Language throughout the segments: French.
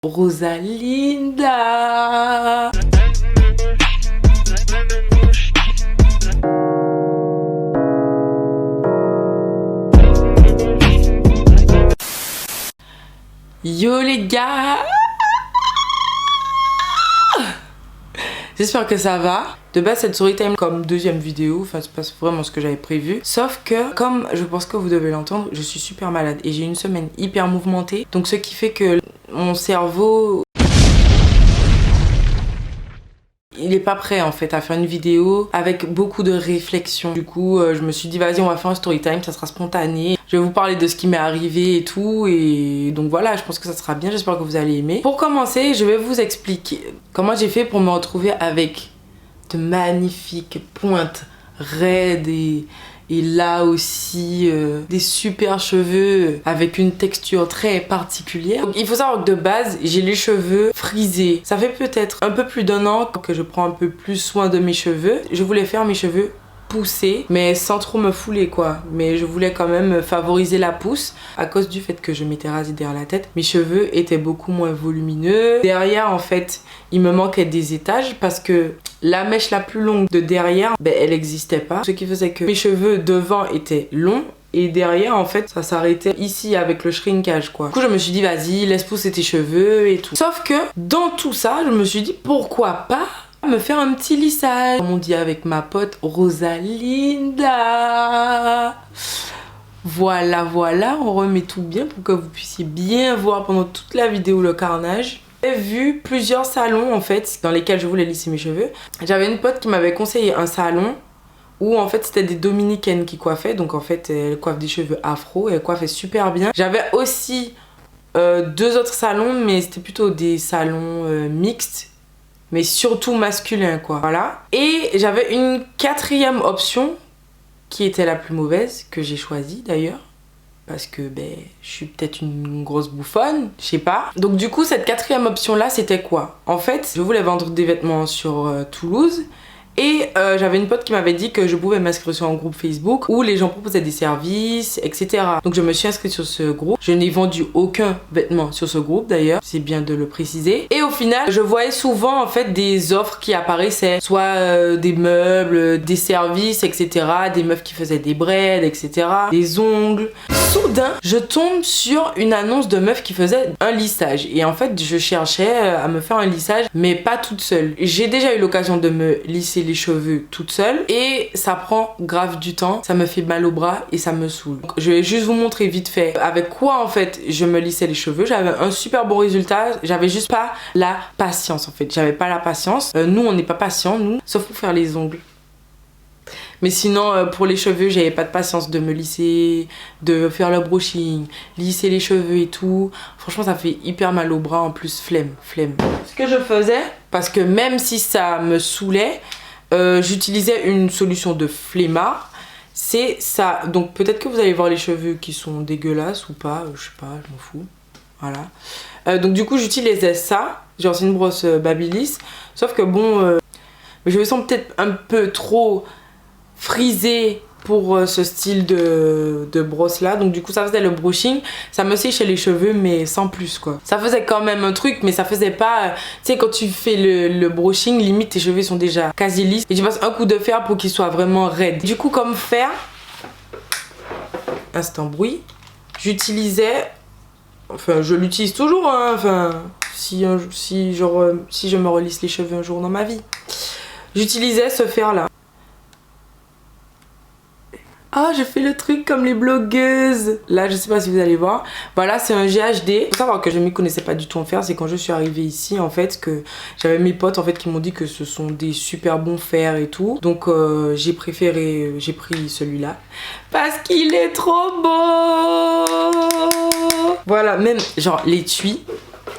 Rosalinda. Yo les gars, j'espère que ça va. De base cette story time comme deuxième vidéo, enfin c'est pas vraiment ce que j'avais prévu. Sauf que comme je pense que vous devez l'entendre, je suis super malade et j'ai une semaine hyper mouvementée. Donc ce qui fait que mon cerveau, il est pas prêt en fait à faire une vidéo avec beaucoup de réflexion. Du coup je me suis dit vas-y on va faire un story time, ça sera spontané. Je vais vous parler de ce qui m'est arrivé et tout, et donc voilà, je pense que ça sera bien, j'espère que vous allez aimer. Pour commencer, je vais vous expliquer comment j'ai fait pour me retrouver avec de magnifiques pointes raides et là aussi des super cheveux avec une texture très particulière. Donc il faut savoir que de base j'ai les cheveux frisés. Ça fait peut-être un peu plus d'un an que je prends un peu plus soin de mes cheveux. Je voulais faire mes cheveux pousser mais sans trop me fouler quoi, mais je voulais quand même favoriser la pousse à cause du fait que je m'étais rasé derrière la tête. Mes cheveux étaient beaucoup moins volumineux. Derrière en fait il me manquait des étages parce que la mèche la plus longue de derrière elle n'existait pas, ce qui faisait que mes cheveux devant étaient longs et derrière en fait ça s'arrêtait ici avec le shrinkage quoi. Du coup je me suis dit vas-y laisse pousser tes cheveux et tout. Sauf que dans tout ça je me suis dit pourquoi pas me faire un petit lissage, comme on dit avec ma pote Rosalinda. Voilà, on remet tout bien pour que vous puissiez bien voir pendant toute la vidéo le carnage. J'ai vu plusieurs salons en fait dans lesquels je voulais lisser mes cheveux. J'avais une pote qui m'avait conseillé un salon où en fait c'était des dominicaines qui coiffaient, donc en fait elles coiffent des cheveux afro et elles coiffaient super bien. J'avais aussi deux autres salons mais c'était plutôt des salons mixtes, mais surtout masculin quoi, voilà. Et j'avais une quatrième option qui était la plus mauvaise, que j'ai choisie d'ailleurs parce que je suis peut-être une grosse bouffonne, je sais pas. Donc du coup cette quatrième option là c'était quoi? En fait je voulais vendre des vêtements sur Toulouse. Et j'avais une pote qui m'avait dit que je pouvais m'inscrire sur un groupe Facebook où les gens proposaient des services, etc. Donc je me suis inscrite sur ce groupe. Je n'ai vendu aucun vêtement sur ce groupe d'ailleurs, c'est bien de le préciser. Et au final, je voyais souvent en fait des offres qui apparaissaient, soit des meubles, des services, etc. Des meufs qui faisaient des braids, etc. Des ongles. Soudain, je tombe sur une annonce de meufs qui faisait un lissage. Et en fait, je cherchais à me faire un lissage, mais pas toute seule. J'ai déjà eu l'occasion de me lisser les cheveux toute seule et ça prend grave du temps, ça me fait mal au bras et ça me saoule. Donc, je vais juste vous montrer vite fait avec quoi en fait je me lissais les cheveux. J'avais un super bon résultat, j'avais juste pas la patience en fait, j'avais pas la patience. Nous on n'est pas patient nous, sauf pour faire les ongles. Mais sinon pour les cheveux j'avais pas de patience de me lisser, de faire le brushing, lisser les cheveux et tout. Franchement ça fait hyper mal au bras, en plus flemme. Ce que je faisais, parce que même si ça me saoulait, j'utilisais une solution de flemmard. C'est ça, donc peut-être que vous allez voir les cheveux qui sont dégueulasses ou pas, je sais pas, je m'en fous. Voilà. Donc du coup j'utilisais ça, genre c'est une brosse Babyliss. Sauf que bon, je me sens peut-être un peu trop frisée pour ce style de brosse là, donc du coup ça faisait le brushing, ça me séchait les cheveux mais sans plus quoi. Ça faisait quand même un truc mais ça faisait pas, tu sais quand tu fais le brushing limite tes cheveux sont déjà quasi lisses et tu passes un coup de fer pour qu'ils soient vraiment raides. Du coup comme fer, instant bruit, j'utilisais, enfin je l'utilise toujours hein, enfin si je me relisse les cheveux un jour dans ma vie, j'utilisais ce fer là. Ah, je fais le truc comme les blogueuses. Là, je sais pas si vous allez voir. Voilà, c'est un GHD. Faut savoir que je m'y connaissais pas du tout en fer. C'est quand je suis arrivée ici, en fait, que j'avais mes potes, en fait, qui m'ont dit que ce sont des super bons fers et tout. Donc, j'ai pris celui-là. Parce qu'il est trop beau. Voilà, même, genre, l'étui.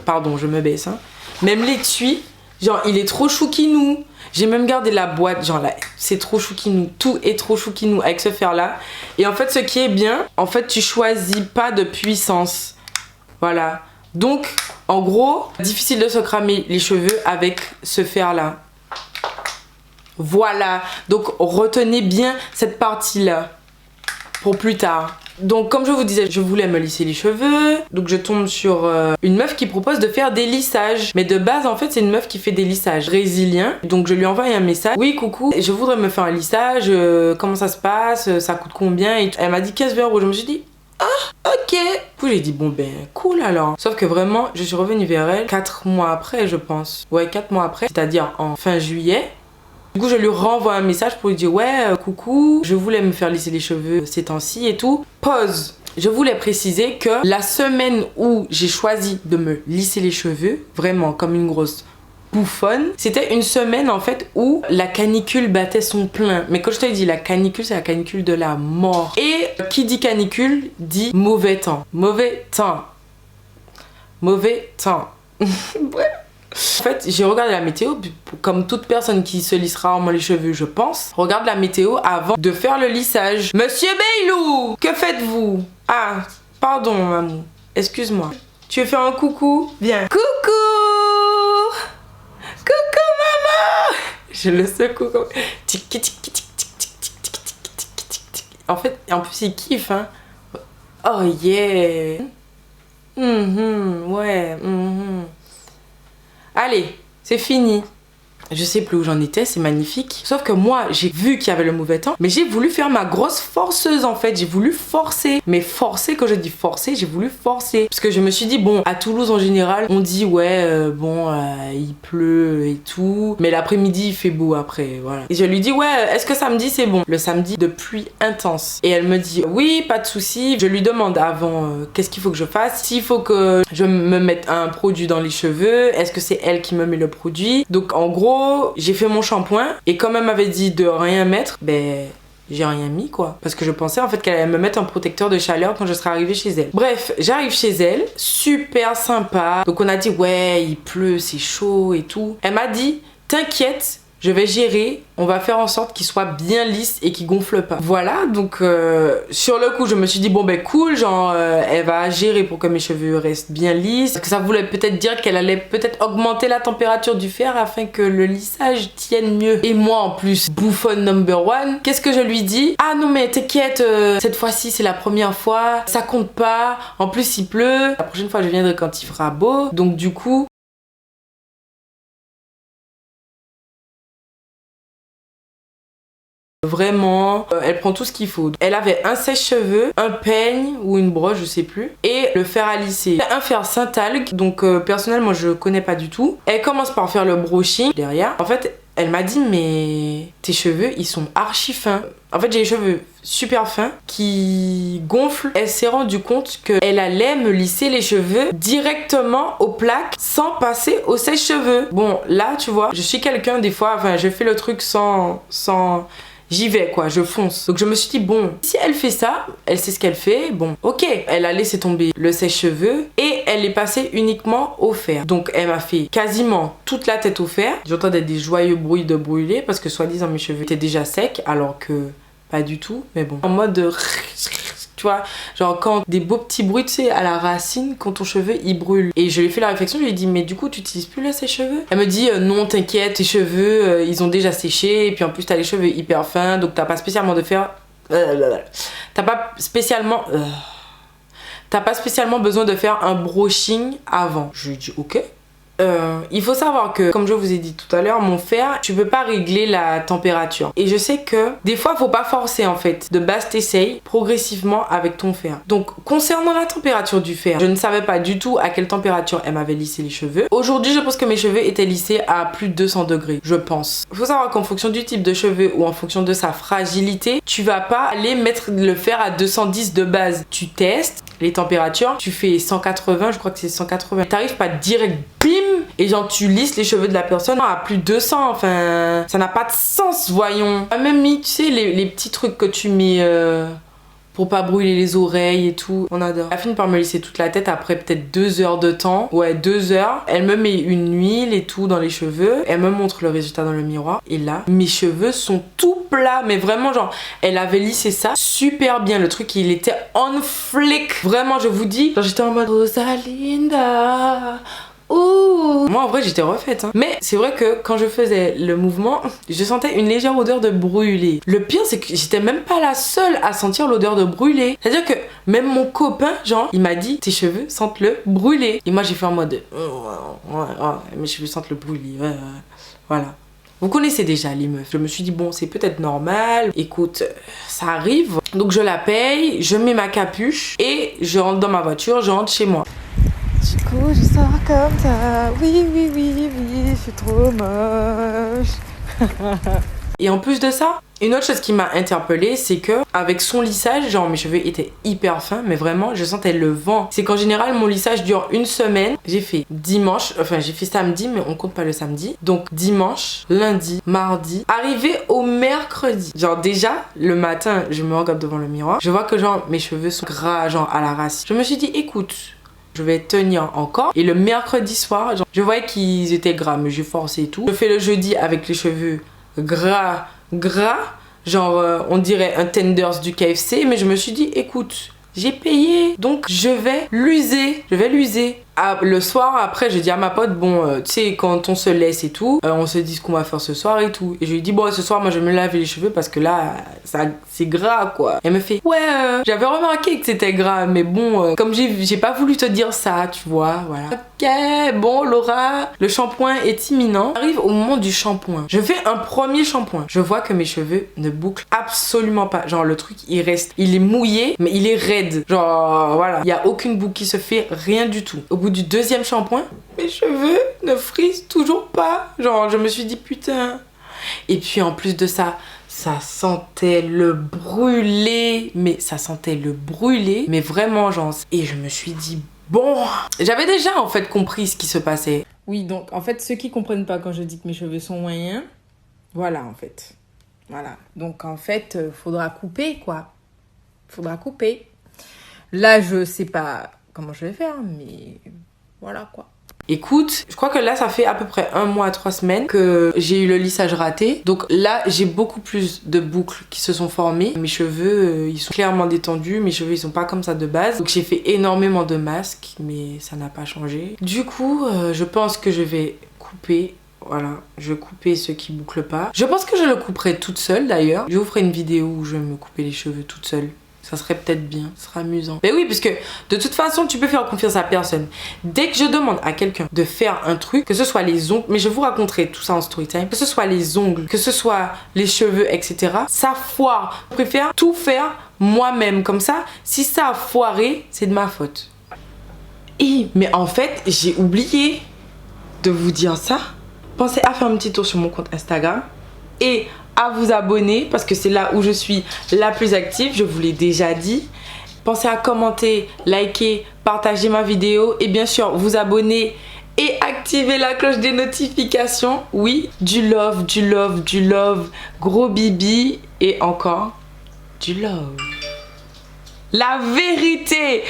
Pardon, je me baisse, hein. Même l'étui, genre, il est trop choukinou. J'ai même gardé la boîte, genre là, c'est trop choukinou, tout est trop choukinou avec ce fer là. Et en fait ce qui est bien, en fait tu choisis pas de puissance, voilà. Donc en gros, difficile de se cramer les cheveux avec ce fer là. Voilà, donc retenez bien cette partie là pour plus tard. Donc comme je vous disais, je voulais me lisser les cheveux. Donc je tombe sur une meuf qui propose de faire des lissages. Mais de base en fait c'est une meuf qui fait des lissages brésiliens. Donc je lui envoie un message. Oui coucou, je voudrais me faire un lissage. Comment ça se passe? Ça coûte combien? Et elle m'a dit 15 €. Je me suis dit ah ok. Du coup j'ai dit bon ben cool alors. Sauf que vraiment je suis revenue vers elle 4 mois après je pense. Ouais 4 mois après. C'est-à-dire en fin juillet. Du coup, je lui renvoie un message pour lui dire ouais, coucou, je voulais me faire lisser les cheveux ces temps-ci et tout. Pause. Je voulais préciser que la semaine où j'ai choisi de me lisser les cheveux, vraiment comme une grosse bouffonne, c'était une semaine en fait où la canicule battait son plein. Mais quand je te dis la canicule, c'est la canicule de la mort. Et qui dit canicule dit mauvais temps. Mauvais temps. Mauvais temps. Bref. En fait, j'ai regardé la météo, comme toute personne qui se lissera rarement les cheveux, je pense. Regarde la météo avant de faire le lissage. Monsieur Beilou, que faites-vous? Ah, pardon, maman. Excuse-moi. Tu veux faire un coucou? Viens. Coucou! Coucou, maman! Je le secoue comme... Tic, tic, tic, tic, tic, tic, tic, tic, tic, tic, tic, tic. En fait, en plus, il kiffe, hein. Oh, yeah. Ouais. Allez, c'est fini. Je sais plus où j'en étais, c'est magnifique. Sauf que moi, j'ai vu qu'il y avait le mauvais temps, mais j'ai voulu faire ma grosse forceuse en fait. J'ai voulu forcer. Mais forcer, quand je dis forcer, j'ai voulu forcer. Parce que je me suis dit, bon, à Toulouse en général, on dit ouais, il pleut et tout. Mais l'après-midi, il fait beau après, voilà. Et je lui dis, ouais, est-ce que samedi c'est bon? Le samedi de pluie intense. Et elle me dit, oui, pas de souci. Je lui demande avant, qu'est-ce qu'il faut que je fasse? S'il faut que je me mette un produit dans les cheveux, est-ce que c'est elle qui me met le produit? Donc en gros, j'ai fait mon shampoing et comme elle m'avait dit de rien mettre, ben j'ai rien mis quoi. Parce que je pensais en fait qu'elle allait me mettre un protecteur de chaleur quand je serais arrivée chez elle. Bref, j'arrive chez elle, super sympa. Donc on a dit ouais, il pleut, c'est chaud et tout. Elle m'a dit, t'inquiète, je vais gérer, on va faire en sorte qu'il soit bien lisse et qu'il gonfle pas. Voilà, donc sur le coup, je me suis dit, bon ben cool, genre elle va gérer pour que mes cheveux restent bien lisses. Parce que ça voulait peut-être dire qu'elle allait peut-être augmenter la température du fer afin que le lissage tienne mieux. Et moi en plus, bouffonne number one, qu'est-ce que je lui dis? Ah non mais t'inquiète, cette fois-ci c'est la première fois, ça compte pas, en plus il pleut. La prochaine fois je viendrai quand il fera beau, donc du coup... Vraiment, elle prend tout ce qu'il faut. Elle avait un sèche-cheveux, un peigne ou une broche, je sais plus, et le fer à lisser. Un fer Saint-Algue, donc personnellement je connais pas du tout. Elle commence par faire le brushing derrière. En fait, elle m'a dit mais tes cheveux ils sont archi fins. En fait j'ai les cheveux super fins qui gonflent. Elle s'est rendue compte qu'elle allait me lisser les cheveux directement aux plaques sans passer au sèche-cheveux. Bon là tu vois, je suis quelqu'un des fois, enfin je fais le truc sans... J'y vais quoi, je fonce. Donc je me suis dit bon, si elle fait ça, elle sait ce qu'elle fait, bon ok. Elle a laissé tomber le sèche-cheveux et elle est passée uniquement au fer. Donc elle m'a fait quasiment toute la tête au fer. J'entendais des joyeux bruits de brûler parce que soi-disant mes cheveux étaient déjà secs alors que pas du tout. Mais bon, en mode... Tu vois, genre quand des beaux petits bruits, tu sais, à la racine, quand ton cheveu il brûle. Et je lui ai fait la réflexion, je lui ai dit, mais du coup, tu utilises plus là ces cheveux? Elle me dit, non, t'inquiète, tes cheveux, ils ont déjà séché. Et puis en plus, t'as les cheveux hyper fins, donc t'as pas spécialement de faire. T'as pas spécialement besoin de faire un brushing avant. Je lui ai dit, ok. Il faut savoir que, comme je vous ai dit tout à l'heure, mon fer, tu peux pas régler la température. Et je sais que des fois, faut pas forcer en fait. De base, t'essayes progressivement avec ton fer. Donc, concernant la température du fer, je ne savais pas du tout à quelle température elle m'avait lissé les cheveux. Aujourd'hui, je pense que mes cheveux étaient lissés à plus de 200 degrés, je pense. Il faut savoir qu'en fonction du type de cheveux ou en fonction de sa fragilité, tu vas pas aller mettre le fer à 210 de base. Tu testes les températures, tu fais 180, je crois que c'est 180. T'arrives pas direct, bim, et genre tu lisses les cheveux de la personne à plus de 200, enfin ça n'a pas de sens, voyons. Même mis, tu sais, les petits trucs que tu mets pour pas brûler les oreilles et tout, on adore. Elle finit par me lisser toute la tête après peut-être 2 heures de temps, ouais 2 heures. Elle me met une huile et tout dans les cheveux, elle me montre le résultat dans le miroir et là mes cheveux sont tout plats, mais vraiment genre elle avait lissé ça super bien, le truc il était on flick, vraiment je vous dis, genre j'étais en mode Rosalinda, ouh coucou. Moi en vrai j'étais refaite hein. Mais c'est vrai que quand je faisais le mouvement, je sentais une légère odeur de brûlé. Le pire c'est que j'étais même pas la seule à sentir l'odeur de brûlé. C'est à dire que même mon copain genre il m'a dit tes cheveux sentent le brûlé. Et moi j'ai fait en mode mes cheveux sentent le brûlé. Voilà. Vous connaissez déjà les meufs. Je me suis dit bon c'est peut-être normal. Écoute, ça arrive. Donc je la paye, je mets ma capuche et je rentre dans ma voiture, je rentre chez moi. Du coup je sors comme ça. Oui, je suis trop moche. Et en plus de ça, une autre chose qui m'a interpellée, c'est que avec son lissage, genre mes cheveux étaient hyper fins, mais vraiment je sentais le vent. C'est qu'en général mon lissage dure une semaine. J'ai fait dimanche, enfin j'ai fait samedi, mais on compte pas le samedi. Donc dimanche, lundi, mardi, arrivé au mercredi. Genre déjà le matin, je me regarde devant le miroir, je vois que genre mes cheveux sont gras, genre à la racine. Je me suis dit écoute, je vais tenir encore. Et le mercredi soir, genre, je voyais qu'ils étaient gras, mais j'ai forcé et tout. Je fais le jeudi avec les cheveux gras, genre on dirait un tenders du KFC, mais je me suis dit écoute, j'ai payé, donc je vais l'user. Le soir après je dis à ma pote bon tu sais quand on se laisse et tout on se dit ce qu'on va faire ce soir et tout, et je lui dis bon ce soir moi je vais me laver les cheveux parce que là ça c'est gras quoi. Elle me fait ouais j'avais remarqué que c'était gras mais bon comme j'ai pas voulu te dire ça tu vois, voilà. Ok bon Laura, le shampoing est imminent. Arrive au moment du shampoing, je fais un premier shampoing, je vois que mes cheveux ne bouclent absolument pas, genre le truc il est mouillé mais il est raide, genre voilà, il y a aucune boucle qui se fait, rien du tout. Au bout du deuxième shampoing, mes cheveux ne frisent toujours pas. Genre, je me suis dit putain. Et puis en plus de ça, ça sentait le brûlé. Mais ça sentait le brûlé. Mais vraiment, genre. Et je me suis dit bon. J'avais déjà en fait compris ce qui se passait. Oui, donc en fait, ceux qui comprennent pas quand je dis que mes cheveux sont moyens, voilà en fait. Voilà. Donc en fait, faudra couper quoi. Faudra couper. Là, je sais pas comment je vais faire, mais voilà quoi. Écoute, je crois que là ça fait à peu près 1 mois, 3 semaines que j'ai eu le lissage raté. Donc là j'ai beaucoup plus de boucles qui se sont formées. Mes cheveux ils sont clairement détendus, mes cheveux ils sont pas comme ça de base. Donc j'ai fait énormément de masques mais ça n'a pas changé. Du coup je pense que je vais couper. Voilà, je vais couper ceux qui bouclent pas. Je pense que je le couperai toute seule d'ailleurs. Je vous ferai une vidéo où je vais me couper les cheveux toute seule. Ça serait peut-être bien, ce sera amusant. Mais oui, parce que de toute façon, tu peux faire confiance à personne. Dès que je demande à quelqu'un de faire un truc, que ce soit les ongles, mais je vous raconterai tout ça en story time, que ce soit les ongles, que ce soit les cheveux, etc. Ça foire. Je préfère tout faire moi-même. Comme ça, si ça a foiré, c'est de ma faute. Mais en fait, j'ai oublié de vous dire ça. Pensez à faire un petit tour sur mon compte Instagram et à vous abonner parce que c'est là où je suis la plus active, je vous l'ai déjà dit. Pensez à commenter, liker, partager ma vidéo et bien sûr vous abonner et activer la cloche des notifications. Oui, du love, gros bibi et encore du love. La vérité.